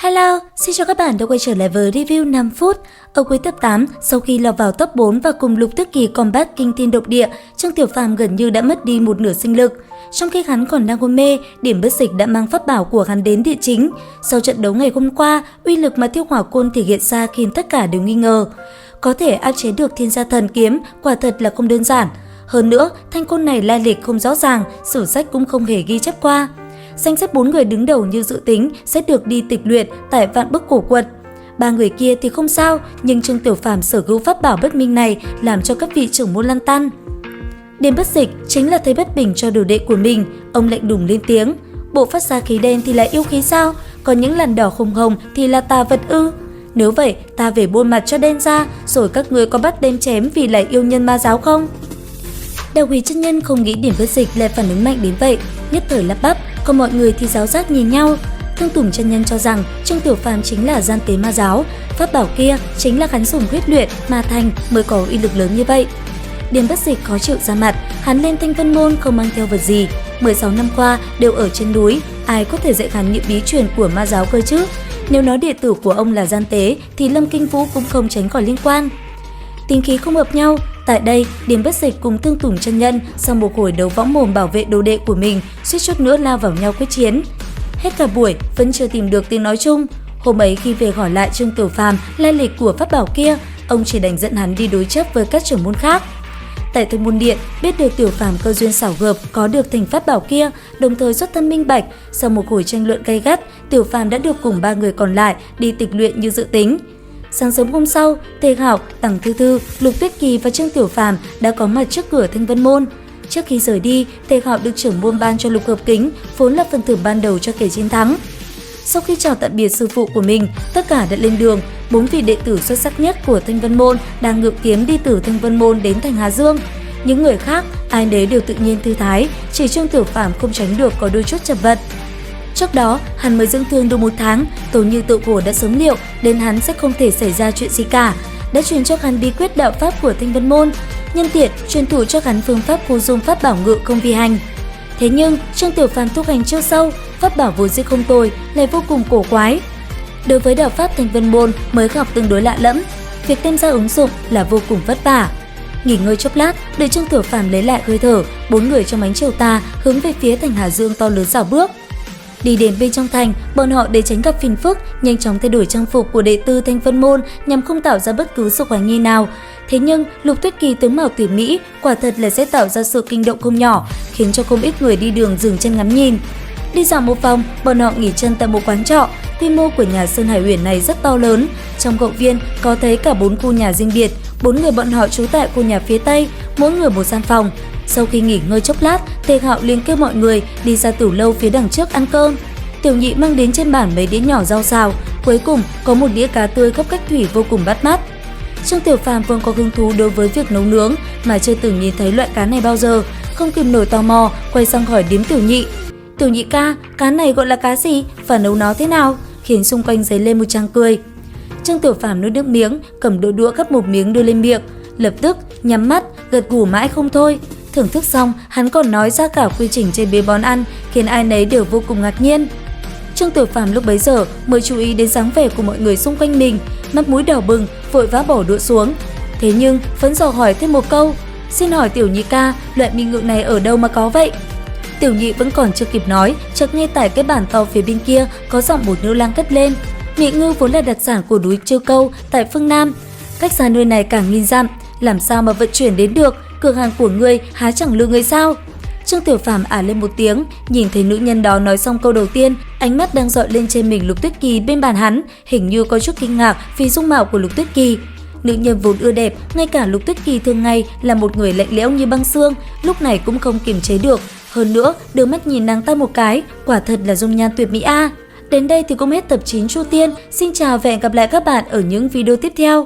Hello, xin chào các bạn đã quay trở lại với review 5 phút. Ở cuối tập 8, sau khi lọt vào top 4 và cùng Lục Tuyết Kỳ combat kinh thiên độc địa, Trương Tiểu Phàm gần như đã mất đi một nửa sinh lực. Trong khi hắn còn đang hôn mê, Điểm Bất Dịch đã mang pháp bảo của hắn đến địa chính. Sau trận đấu ngày hôm qua, uy lực mà Thiêu Hỏa Côn thể hiện ra khiến tất cả đều nghi ngờ. Có thể áp chế được Thiên Gia Thần Kiếm, quả thật là không đơn giản. Hơn nữa, thanh côn này lai lịch không rõ ràng, sử sách cũng không hề ghi chép qua. Danh sách 4 người đứng đầu như dự tính sẽ được đi tịch luyện tại Vạn Bức Cổ Quật. 3 người kia thì không sao, nhưng Trương Tiểu Phàm sở hữu pháp bảo bất minh này làm cho các vị trưởng môn lăn tăn. Điểm Bất Dịch chính là thấy bất bình cho đồ đệ của mình, ông lạnh lùng lên tiếng. Bộ phát ra khí đen thì là yêu khí sao? Còn những làn đỏ hồng hồng thì là tà vật ư? Nếu vậy, ta về buôn mặt cho đen ra, rồi các ngươi có bắt đem chém vì là yêu nhân ma giáo không? Đạo Hủy chân nhân không nghĩ Điểm Bất Dịch lại phản ứng mạnh đến vậy, nhất thời lắp bắp, còn mọi người thì giáo giác nhìn nhau. Thương Tùng chân nhân cho rằng Trương Tiểu Phàm chính là gian tế ma giáo, pháp bảo kia chính là hắn dùng huyết luyện mà thành mới có uy lực lớn như vậy. Điểm Bất Dịch khó chịu ra mặt, hắn lên Thanh Vân Môn không mang theo vật gì, 16 năm qua đều ở trên núi, ai có thể dạy hắn những bí truyền của ma giáo cơ chứ? Nếu nói đệ tử của ông là gian tế thì Lâm Kinh Vũ cũng không tránh khỏi liên quan. Tính khí không hợp nhau. Tại đây, Điểm Bất Dịch cùng Thương Tùng chân nhân sau một hồi đấu võng mồm bảo vệ đồ đệ của mình, suýt chút nữa lao vào nhau quyết chiến. Hết cả buổi vẫn chưa tìm được tiếng nói chung. Hôm ấy khi về hỏi lại Trương Tiểu Phàm lai lịch của pháp bảo kia, ông chỉ đành dẫn hắn đi đối chấp với các trưởng môn khác. Tại Thiên Môn Điện, biết được Tiểu Phàm cơ duyên xảo hợp có được thành pháp bảo kia, đồng thời xuất thân minh bạch, sau một hồi tranh luận gay gắt, Tiểu Phàm đã được cùng 3 người còn lại đi tịch luyện như dự tính. Sáng sớm hôm sau, Tề Hạo, Tằng Thư Thư, Lục Tuyết Kỳ và Trương Tiểu Phàm đã có mặt trước cửa Thanh Vân Môn. Trước khi rời đi, Tề Hạo được trưởng môn ban cho lục hợp kính, vốn là phần thưởng ban đầu cho kẻ chiến thắng. Sau khi chào tạm biệt sư phụ của mình, tất cả đã lên đường. 4 vị đệ tử xuất sắc nhất của Thanh Vân Môn đang ngự kiếm đi từ Thanh Vân Môn đến thành Hà Dương. Những người khác, ai nấy đều tự nhiên thư thái, chỉ Trương Tiểu Phàm không tránh được có đôi chút chật vật. Trước đó, hắn mới dưỡng thương được 1 tháng, Tổ Như Tự Cổ đã sớm liệu đến hắn sẽ không thể xảy ra chuyện gì cả, đã truyền cho hắn bí quyết đạo pháp của Thanh Vân Môn, nhân tiện truyền thụ cho hắn phương pháp phù dung pháp bảo ngự không vi hành. Thế nhưng Trương Tiểu Phàm thúc hành chưa sâu, pháp bảo vốn dĩ không tồi lại vô cùng cổ quái. Đối với đạo pháp Thanh Vân Môn mới học tương đối lạ lẫm, việc đem ra ứng dụng là vô cùng vất vả. Nghỉ ngơi chốc lát, đợi Trương Tiểu Phàm lấy lại hơi thở, 4 người trong ánh chiều tà hướng về phía thành Hà Dương to lớn rảo bước. Đi đến bên trong thành, bọn họ để tránh gặp phiền phức, nhanh chóng thay đổi trang phục của đệ tử Thanh Vân Môn nhằm không tạo ra bất cứ sự hoài nghi nào. Thế nhưng, Lục Tuyết Kỳ tướng mạo tuyệt mỹ, quả thật là sẽ tạo ra sự kinh động không nhỏ, khiến cho không ít người đi đường dừng chân ngắm nhìn. Đi dạo một vòng, bọn họ nghỉ chân tại một quán trọ. Quy mô của nhà Sơn Hải Uyển này rất to lớn. Trong hậu viên có thấy cả 4 khu nhà riêng biệt, 4 người bọn họ trú tại khu nhà phía Tây, mỗi người một gian phòng. Sau khi nghỉ ngơi chốc lát, Tề Hạo liền kêu mọi người đi ra tửu lâu phía đằng trước ăn cơm. Tiểu Nhị mang đến trên bàn mấy đĩa nhỏ rau xào, cuối cùng có một đĩa cá tươi gấp cách thủy vô cùng bắt mắt. Trương Tiểu Phàm vốn có hứng thú đối với việc nấu nướng mà chưa từng nhìn thấy loại cá này bao giờ, không kìm nổi tò mò, quay sang hỏi điếm Tiểu Nhị. Tiểu Nhị ca, cá này gọi là cá gì và nấu nó thế nào? Khiến xung quanh dấy lên một tràng cười. Trương Tiểu Phàm nuốt nước miếng, cầm đôi đũa gắp một miếng đưa lên miệng, lập tức nhắm mắt gật gù mãi không thôi. Thưởng thức xong, hắn còn nói ra cả quy trình chế biến món ăn, khiến ai nấy đều vô cùng ngạc nhiên. Trương Tiểu Phàm lúc bấy giờ mới chú ý đến dáng vẻ của mọi người xung quanh mình, mắt mũi đỏ bừng, vội vã bỏ đũa xuống. Thế nhưng vẫn dò hỏi thêm một câu, xin hỏi Tiểu Nhị ca, loại mỹ ngự này ở đâu mà có vậy? Tiểu Nhị vẫn còn chưa kịp nói, chợt nghe tại cái bàn to phía bên kia có giọng một nữ lang cất lên. Mỹ ngư vốn là đặc sản của núi Chiêu Câu tại phương Nam, cách xa nơi này cả 1000 dặm, làm sao mà vận chuyển đến được? Cửa hàng của ngươi há chẳng lừa người sao? Trương Tiểu Phàm ả lên một tiếng, nhìn thấy nữ nhân đó nói xong câu đầu tiên, ánh mắt đang dọi lên trên mình Lục Tuyết Kỳ bên bàn hắn, hình như có chút kinh ngạc vì dung mạo của Lục Tuyết Kỳ. Nữ nhân vốn ưa đẹp, ngay cả Lục Tuyết Kỳ thường ngày là một người lạnh lẽo như băng xương, lúc này cũng không kiềm chế được. Hơn nữa, đưa mắt nhìn nàng ta một cái, quả thật là dung nhan tuyệt mỹ a. Đến đây thì cũng hết tập 9 Chu Tiên. Xin chào và hẹn gặp lại các bạn ở những video tiếp theo.